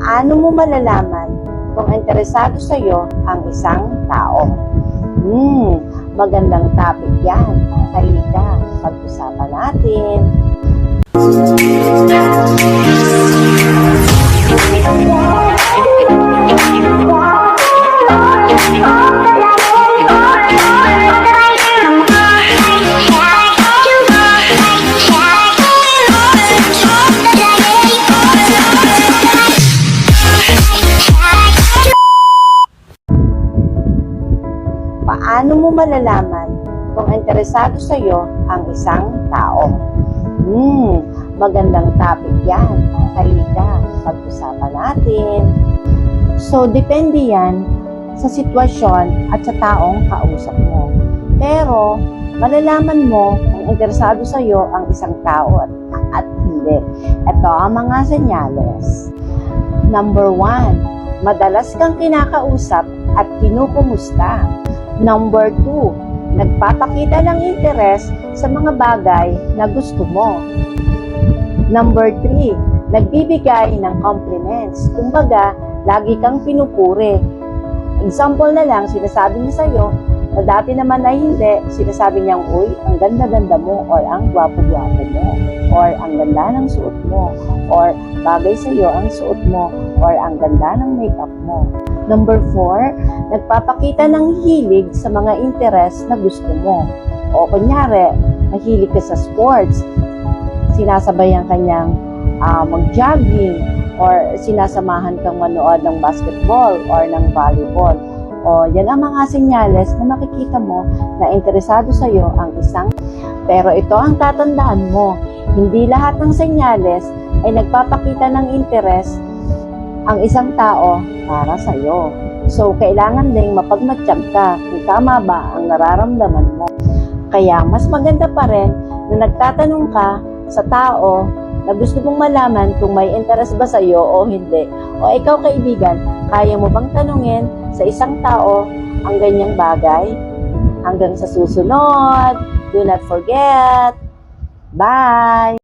Paano mo malalaman kung interesado sa iyo ang isang tao? Magandang topic yan. Halika, pag-usapan natin. Paano mo malalaman kung interesado sa iyo ang isang tao? Magandang topic yan. Halika, pag-usapan natin. So, depende yan sa sitwasyon at sa taong kausap mo. Pero, malalaman mo kung interesado sa iyo ang isang tao at hindi. Ito ang mga senyales. Number 1, madalas kang kinakausap at kinukumusta. Number 2, nagpapakita ng interes sa mga bagay na gusto mo. Number 3, nagbibigay ng compliments. Kumbaga, lagi kang pinupuri. Example na lang, sinasabi niya sa'yo, na dati naman ay hindi, sinasabi niyang, uy, ang ganda-ganda mo, or ang gwapo-gwapo mo, or ang ganda ng suot mo, or bagay sa'yo ang suot mo, or ang ganda ng makeup mo. Number 4, nagpapakita ng hilig sa mga interes na gusto mo. O kunyari, mahilig ka sa sports, sinasabayan kanyang mag-jogging, or sinasamahan kang manood ng basketball or ng volleyball. O yan ang mga senyales na makikita mo na interesado sa iyo ang isang. Pero ito ang tatandaan mo, hindi lahat ng senyales ay nagpapakita ng interes ang isang tao para sa iyo. So, kailangan ding mapagmatsyag ka kung tama ba ang nararamdaman mo. Kaya, mas maganda pa rin na nagtatanong ka sa tao na gusto mong malaman kung may interest ba sa iyo o hindi. O ikaw kaibigan, kaya mo bang tanungin sa isang tao ang ganyang bagay? Hanggang sa susunod, do not forget. Bye!